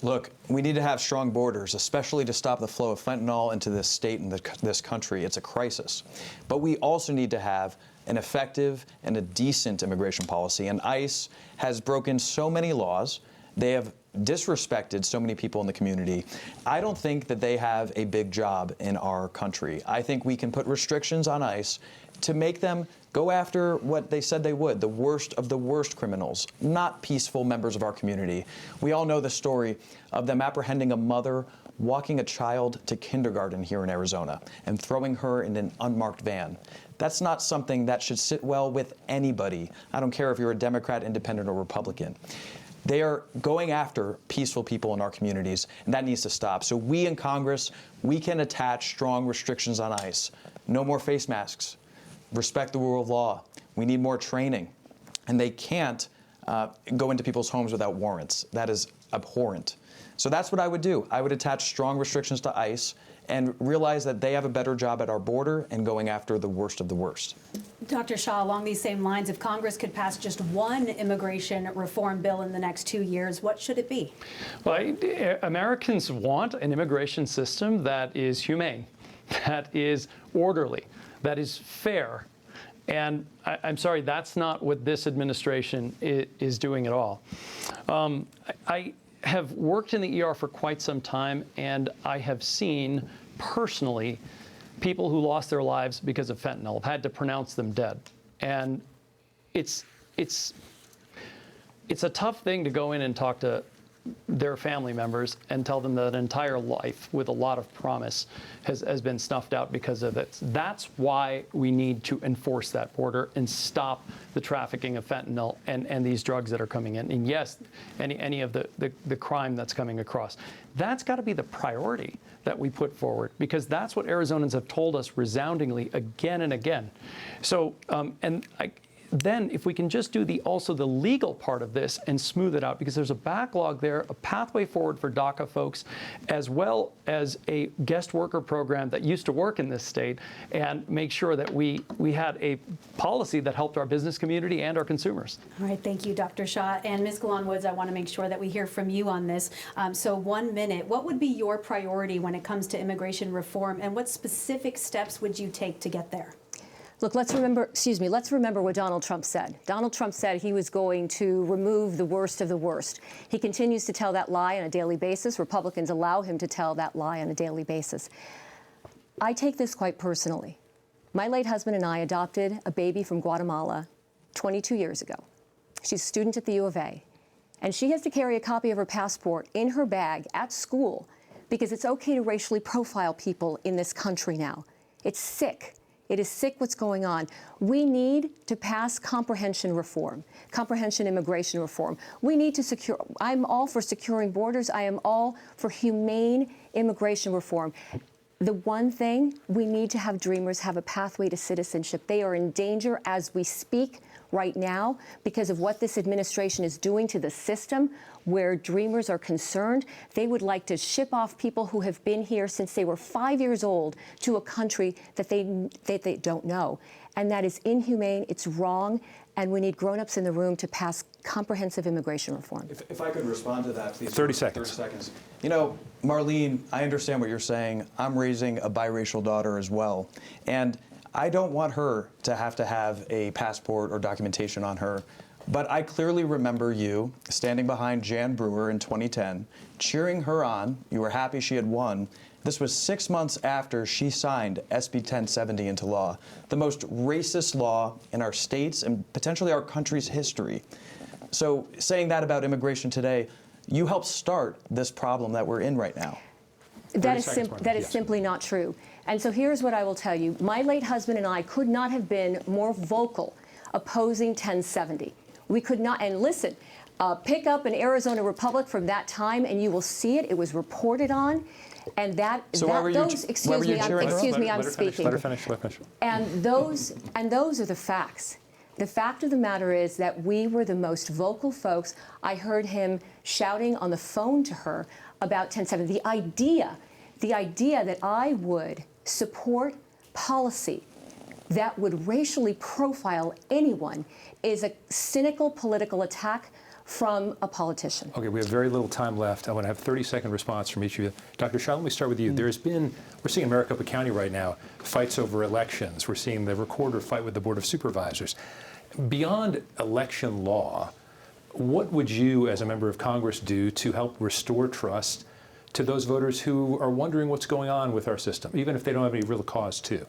Look, we need to have strong borders, especially to stop the flow of fentanyl into this state and this country. It's a crisis. But we also need to have an effective and a decent immigration policy. And ICE has broken so many laws. They have disrespected so many people in the community. I don't think that they have a big job in our country. I think we can put restrictions on ICE to make them go after what they said they would, the worst of the worst criminals, not peaceful members of our community. We all know the story of them apprehending a mother walking a child to kindergarten here in Arizona and throwing her in an unmarked van. That's not something that should sit well with anybody. I don't care if you're a Democrat, Independent, or Republican. They are going after peaceful people in our communities, and that needs to stop. So we in Congress, we can attach strong restrictions on ICE. No more face masks. Respect the rule of law. We need more training. And they can't go into people's homes without warrants. That is abhorrent. So that's what I would do. I would attach strong restrictions to ICE and realize that they have a better job at our border and going after the worst of the worst. Dr. Shah, along these same lines, if Congress could pass just one immigration reform bill in the next 2 years, what should it be? Well, Americans want an immigration system that is humane, that is orderly, that is fair, And I'm sorry, that's not what this administration is doing at all. I have worked in the ER for quite some time, and I have seen personally people who lost their lives because of fentanyl, have had to pronounce them dead. And it's a tough thing to go in and talk to their family members and tell them that an entire life with a lot of promise has been snuffed out because of it. That's why we need to enforce that border and stop the trafficking of fentanyl and these drugs that are coming in. And yes, any of the crime that's coming across. That's got to be the priority that we put forward, because that's what Arizonans have told us resoundingly again and again. So, then if we can just do also the legal part of this and smooth it out, because there's a backlog there, a pathway forward for DACA folks, as well as a guest worker program that used to work in this state, and make sure that we had a policy that helped our business community and our consumers. All right, thank you, Dr. Shah. And Ms. Galán-Woods, I want to make sure that we hear from you on this. So 1 minute, what would be your priority when it comes to immigration reform, and what specific steps would you take to get there? Look, let's remember what Donald Trump said. Donald Trump said he was going to remove the worst of the worst. He continues to tell that lie on a daily basis. Republicans allow him to tell that lie on a daily basis. I take this quite personally. My late husband and I adopted a baby from Guatemala 22 years ago. She's a student at the U of A, and she has to carry a copy of her passport in her bag at school because it's okay to racially profile people in this country now. It's sick. It is sick what's going on. We need to pass comprehension immigration reform. We need to secure, I'm all for securing borders. I am all for humane immigration reform. The one thing, we need to have Dreamers have a pathway to citizenship. They are in danger as we speak right now because of what this administration is doing to the system. Where Dreamers are concerned, they would like to ship off people who have been here since they were 5 years old to a country that they don't know. And that is inhumane, it's wrong, and we need grown-ups in the room to pass comprehensive immigration reform. If I could respond to that, please. 30 seconds. 30 seconds. You know, Marlene, I understand what you're saying. I'm raising a biracial daughter as well. And I don't want her to have a passport or documentation on her. But I clearly remember you standing behind Jan Brewer in 2010, cheering her on. You were happy she had won. This was 6 months after she signed SB 1070 into law, the most racist law in our state's and potentially our country's history. So saying that about immigration today, you helped start this problem that we're in right now. That is simply not true. And so here's what I will tell you. My late husband and I could not have been more vocal opposing 1070. We could not, and listen, pick up an Arizona Republic from that time and you will see it. It was reported on. And that, so excuse me, I'm speaking. Let her finish. And those are the facts. The fact of the matter is that we were the most vocal folks. I heard him shouting on the phone to her about 1070. The idea that I would support policy that would racially profile anyone is a cynical political attack from a politician. Okay, we have very little time left. I want to have a 30-second response from each of you. Dr. Shah, let me start with you. We're seeing in Maricopa County right now, fights over elections. We're seeing the recorder fight with the Board of Supervisors. Beyond election law, what would you, as a member of Congress, do to help restore trust to those voters who are wondering what's going on with our system, even if they don't have any real cause to?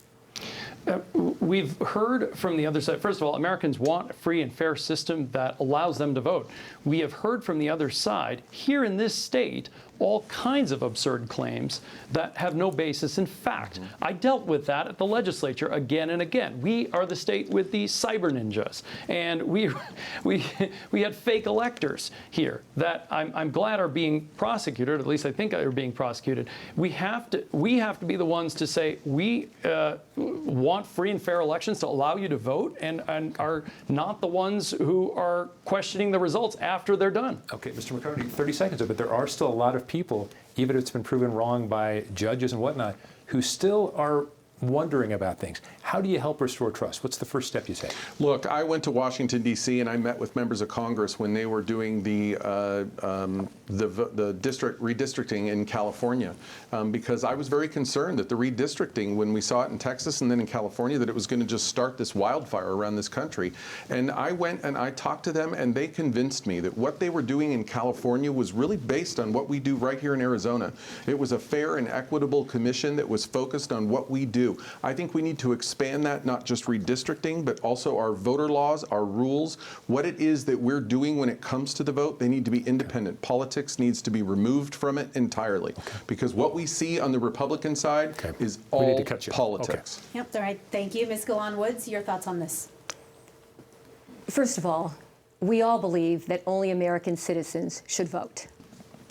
We've heard from the other side. First of all, Americans want a free and fair system that allows them to vote. We have heard from the other side here in this state all kinds of absurd claims that have no basis in fact. I dealt with that at the legislature again and again. We are the state with the cyber ninjas, and we had fake electors here that I'm glad are being prosecuted. At least I think are being prosecuted. We have to be the ones to say we want free and fair elections to allow you to vote, and are not the ones who are questioning the results after they're done. Okay, Mr. McCartney, 30 seconds, but there are still a lot of people, even if it's been proven wrong by judges and whatnot, who still are wondering about things. How do you help restore trust? What's the first step you take? Look, I went to Washington, D.C., and I met with members of Congress when they were doing the district redistricting in California, because I was very concerned that the redistricting, when we saw it in Texas and then in California, that it was going to just start this wildfire around this country. And I went and I talked to them, and they convinced me that what they were doing in California was really based on what we do right here in Arizona. It was a fair and equitable commission that was focused on what we do. I think we need to expand that, not just redistricting, but also our voter laws, our rules, what it is that we're doing when it comes to the vote. They need to be independent. Politics needs to be removed from it entirely, because what we see on the Republican side is all politics. Yep, all right. Thank you. Ms. Galán-Woods, your thoughts on this? First of all, we all believe that only American citizens should vote.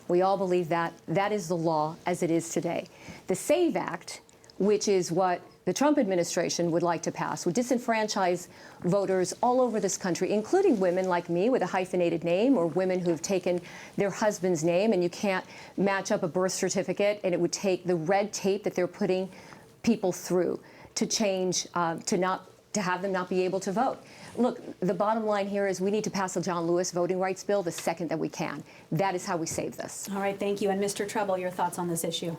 We all believe that. That is the law as it is today. The SAVE Act, which is what the Trump administration would like to pass, would disenfranchise voters all over this country, including women like me with a hyphenated name, or women who have taken their husband's name and you can't match up a birth certificate, and it would take the red tape that they're putting people through to change, to have them not be able to vote. Look, the bottom line here is we need to pass a John Lewis voting rights bill the second that we can. That is how we save this. All right, thank you. And Mr. Treble, your thoughts on this issue?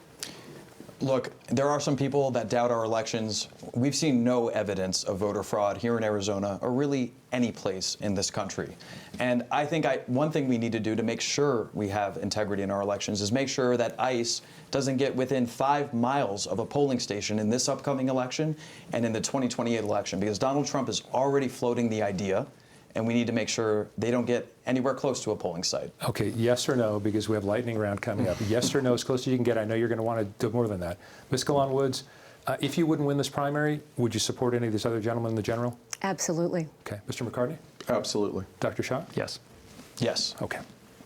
Look, there are some people that doubt our elections. We've seen no evidence of voter fraud here in Arizona, or really any place in this country. And I think one thing we need to do to make sure we have integrity in our elections is make sure that ICE doesn't get within 5 miles of a polling station in this upcoming election and in the 2028 election, because Donald Trump is already floating the idea, and we need to make sure they don't get anywhere close to a polling site. Okay, yes or no, because we have lightning round coming up. Yes or no, as close as you can get. I know you're going to want to do more than that. Ms. Galán-Woods, if you wouldn't win this primary, would you support any of these other gentlemen in the general? Absolutely. Okay. Mr. McCartney? Absolutely. Dr. Shah? Yes. Yes. Okay.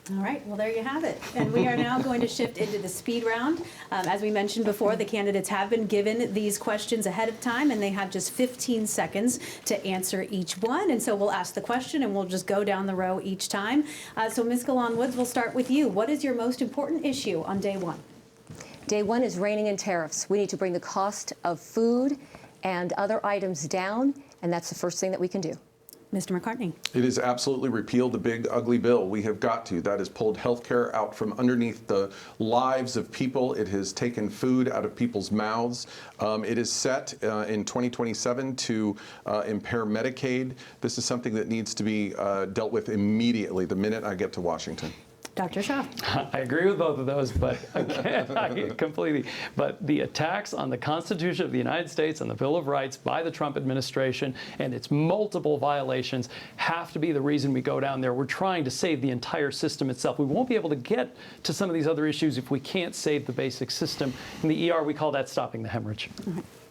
All right, well, there you have it. And we are now going to shift into the speed round. As we mentioned before, the candidates have been given these questions ahead of time, and they have just 15 seconds to answer each one. And so we'll ask the question, and we'll just go down the row each time. So Ms. Galán-Woods, we'll start with you. What is your most important issue on day one? Day one is reining in tariffs. We need to bring the cost of food and other items down, and that's the first thing that we can do. Mr. McCartney. It is absolutely repeal the big ugly bill. We have got to. That has pulled health care out from underneath the lives of people. It has taken food out of people's mouths. It is set in 2027 to impair Medicaid. This is something that needs to be dealt with immediately the minute I get to Washington. Dr. Shah. I agree with both of those, but again, completely. But the attacks on the Constitution of the United States and the Bill of Rights by the Trump administration and its multiple violations have to be the reason we go down there. We're trying to save the entire system itself. We won't be able to get to some of these other issues if we can't save the basic system. In the ER, we call that stopping the hemorrhage.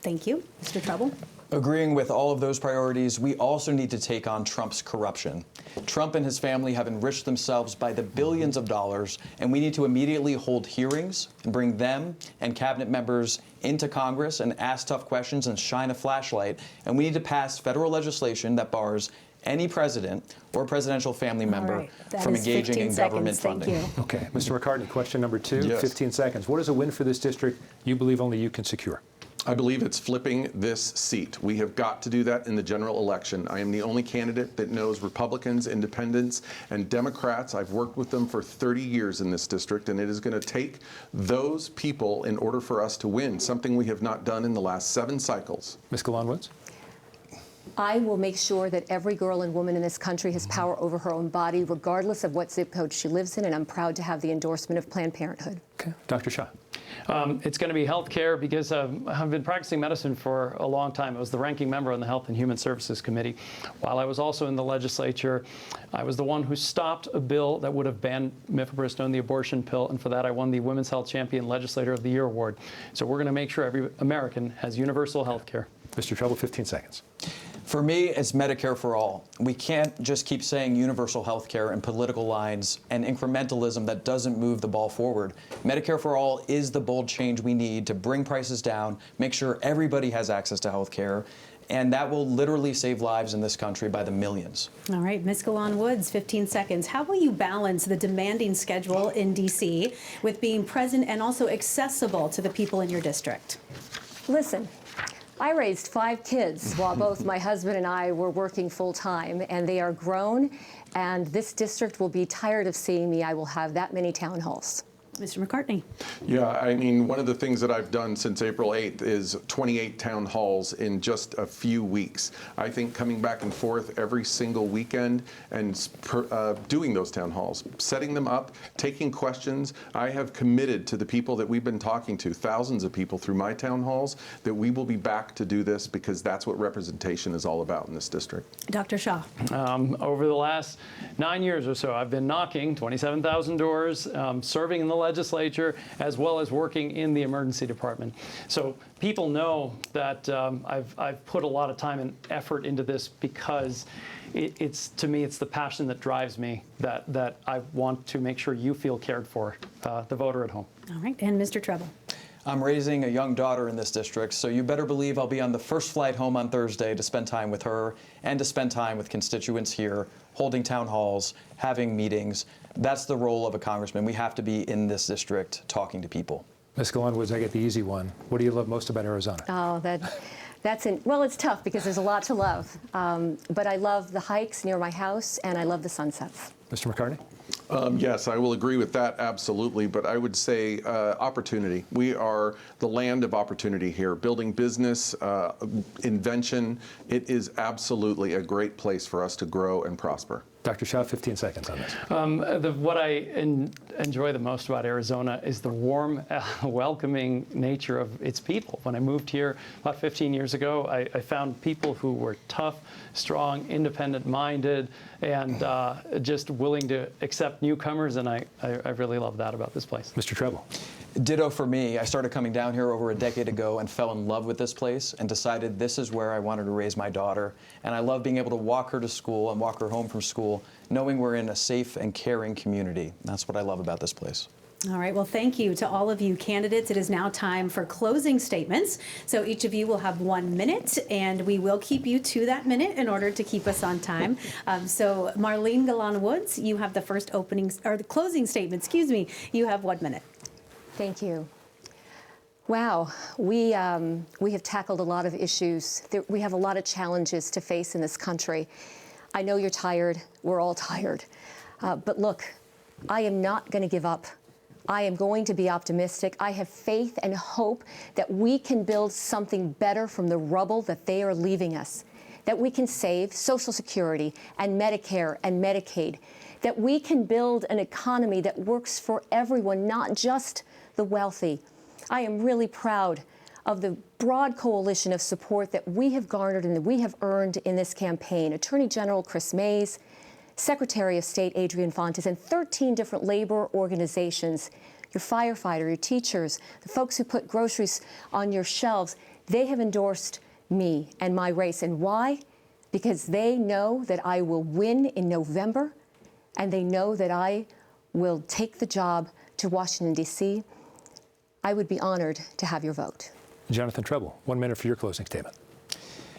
Thank you. Mr. Treble. Agreeing with all of those priorities, we also need to take on Trump's corruption. Trump and his family have enriched themselves by the billions of dollars, and we need to immediately hold hearings and bring them and cabinet members into Congress and ask tough questions and shine a flashlight. And we need to pass federal legislation that bars any president or presidential family member from engaging in government funding. Thank you. Okay. Mr. McCartney, question number 2, Yes. 15 seconds. What is a win for this district you believe only you can secure? I believe it's flipping this seat. We have got to do that in the general election. I am the only candidate that knows Republicans, Independents, and Democrats. I've worked with them for 30 years in this district, and it is going to take those people in order for us to win, something we have not done in the last 7 cycles. Ms. Galán-Woods? I will make sure that every girl and woman in this country has power over her own body, regardless of what zip code she lives in, and I'm proud to have the endorsement of Planned Parenthood. Okay. Dr. Shah? It's going to be health care, because I've been practicing medicine for a long time. I was the ranking member on the Health and Human Services Committee. While I was also in the legislature, I was the one who stopped a bill that would have banned mifepristone, the abortion pill, and for that I won the Women's Health Champion Legislator of the Year award. So we're going to make sure every American has universal health care. Mr. Treble, 15 seconds. For me, it's Medicare for all. We can't just keep saying universal health care and political lines and incrementalism that doesn't move the ball forward. Medicare for all is the bold change we need to bring prices down, make sure everybody has access to health care, and that will literally save lives in this country by the millions. All right, Ms. Galán-Woods, 15 seconds. How will you balance the demanding schedule in D.C. with being present and also accessible to the people in your district? Listen, I raised 5 kids while both my husband and I were working full-time, and they are grown, and this district will be tired of seeing me. I will have that many town halls. Mr. McCartney. Yeah, I mean, one of the things that I've done since April 8th is 28 town halls in just a few weeks. I think coming back and forth every single weekend and doing those town halls, setting them up, taking questions. I have committed to the people that we've been talking to, thousands of people through my town halls, that we will be back to do this because that's what representation is all about in this district. Dr. Shah. Over the last 9 years or so, I've been knocking 27,000 doors, serving in the legislature, as well as working in the emergency department. So people know that I've put a lot of time and effort into this because to me, it's the passion that drives me, that I want to make sure you feel cared for, the voter at home. All right, and Mr. Treble. I'm raising a young daughter in this district, so you better believe I'll be on the first flight home on Thursday to spend time with her and to spend time with constituents here, holding town halls, having meetings. That's the role of a congressman. We have to be in this district talking to people. Ms. Galán-Woods, I get the easy one. What do you love most about Arizona? Oh, well, it's tough because there's a lot to love. But I love the hikes near my house, and I love the sunsets. Mr. McCartney? Yes, I will agree with that, absolutely. But I would say opportunity. We are the land of opportunity here. Building business, invention. It is absolutely a great place for us to grow and prosper. Dr. Shah, 15 seconds on this. What I enjoy the most about Arizona is the warm, welcoming nature of its people. When I moved here about 15 years ago, I found people who were tough, strong, independent-minded, and just willing to accept newcomers, and I really love that about this place. Mr. Treble. Ditto for me. I started coming down here over a decade ago and fell in love with this place and decided this is where I wanted to raise my daughter. And I love being able to walk her to school and walk her home from school, knowing we're in a safe and caring community. That's what I love about this place. All right, well, thank you to all of you candidates. It is now time for closing statements. So each of you will have 1 minute, and we will keep you to that minute in order to keep us on time. So Marlene Galán-Woods, you have the first the closing statement, excuse me. You have 1 minute. Thank you. Wow, we have tackled a lot of issues. We have a lot of challenges to face in this country. I know you're tired. We're all tired. But look, I am not going to give up. I am going to be optimistic. I have faith and hope that we can build something better from the rubble that they are leaving us, that we can save Social Security and Medicare and Medicaid, that we can build an economy that works for everyone, not just the wealthy. I am really proud of the broad coalition of support that we have garnered and that we have earned in this campaign. Attorney General Chris Mays, Secretary of State Adrian Fontes, and 13 different labor organizations, your firefighter, your teachers, the folks who put groceries on your shelves, they have endorsed me and my race. And why? Because they know that I will win in November, and they know that I will take the job to Washington, D.C. I would be honored to have your vote. Jonathan Treble, 1 minute for your closing statement.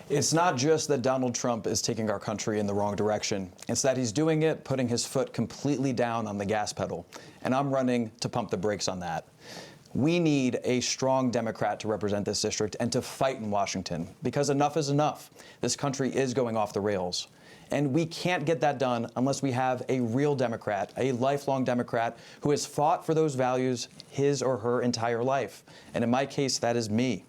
It's not just that Donald Trump is taking our country in the wrong direction. It's that he's doing it, putting his foot completely down on the gas pedal. And I'm running to pump the brakes on that. We need a strong Democrat to represent this district and to fight in Washington, because enough is enough. This country is going off the rails. And we can't get that done unless we have a real Democrat, a lifelong Democrat who has fought for those values his or her entire life. And in my case, that is me.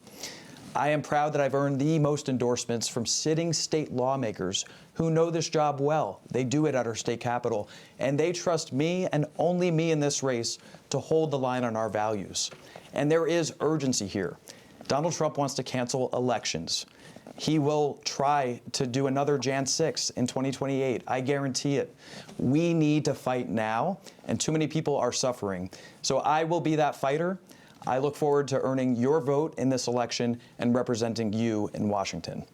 I am proud that I've earned the most endorsements from sitting state lawmakers who know this job well. They do it at our state capitol, and they trust me and only me in this race to hold the line on our values. And there is urgency here. Donald Trump wants to cancel elections. He will try to do another Jan 6 in 2028. I guarantee it. We need to fight now, and too many people are suffering. So I will be that fighter. I look forward to earning your vote in this election and representing you in Washington.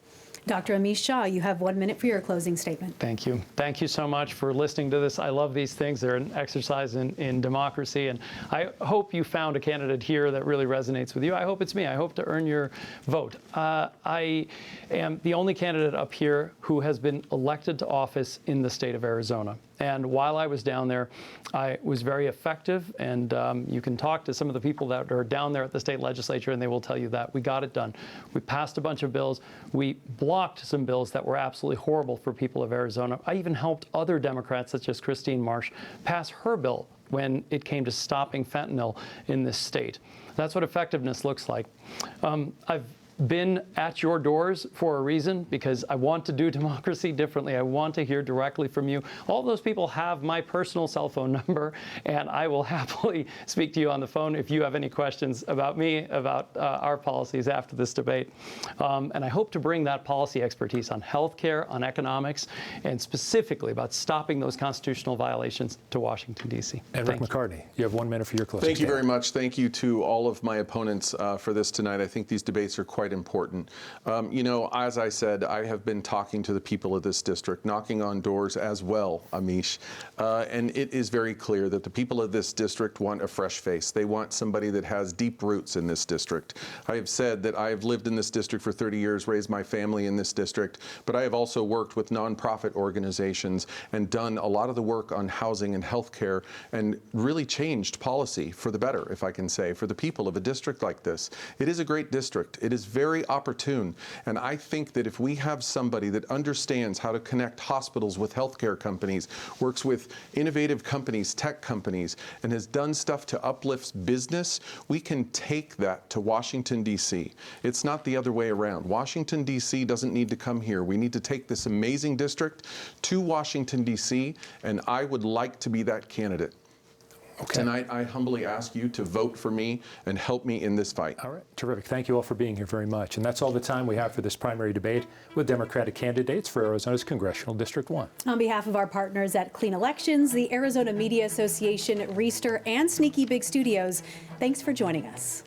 Dr. Amish Shah, you have 1 minute for your closing statement. Thank you. Thank you so much for listening to this. I love these things. They're an exercise in democracy. And I hope you found a candidate here that really resonates with you. I hope it's me. I hope to earn your vote. I am the only candidate up here who has been elected to office in the state of Arizona. And while I was down there, I was very effective. And you can talk to some of the people that are down there at the state legislature, and they will tell you that we got it done. We passed a bunch of bills. We blocked some bills that were absolutely horrible for people of Arizona. I even helped other Democrats, such as Christine Marsh, pass her bill when it came to stopping fentanyl in this state. That's what effectiveness looks like. I've been at your doors for a reason, because I want to do democracy differently. I want to hear directly from you. All those people have my personal cell phone number, and I will happily speak to you on the phone if you have any questions about me, about our policies after this debate. And I hope to bring that policy expertise on healthcare, on economics, and specifically about stopping those constitutional violations to Washington, D.C. And Rick McCartney, you have 1 minute for your closing Thank you statement. very much. Thank you to all of my opponents for this tonight. I think these debates are quite important. You know, as I said, I have been talking to the people of this district, knocking on doors as well, Amish, and it is very clear that the people of this district want a fresh face. They want somebody that has deep roots in this district. I have said that I have lived in this district for 30 years, raised my family in this district, but I have also worked with nonprofit organizations and done a lot of the work on housing and healthcare, and really changed policy for the better, if I can say, for the people of a district like this. It is a great district. It is very opportune, and I think that if we have somebody that understands how to connect hospitals with healthcare companies, works with innovative companies, tech companies, and has done stuff to uplift business, we can take that to Washington, D.C. It's not the other way around. Washington, D.C. doesn't need to come here. We need to take this amazing district to Washington, D.C., and I would like to be that candidate. Okay. Tonight, I humbly ask you to vote for me and help me in this fight. All right, terrific. Thank you all for being here very much. And that's all the time we have for this primary debate with Democratic candidates for Arizona's Congressional District 1. On behalf of our partners at Clean Elections, the Arizona Media Association, Reister, and Sneaky Big Studios, thanks for joining us.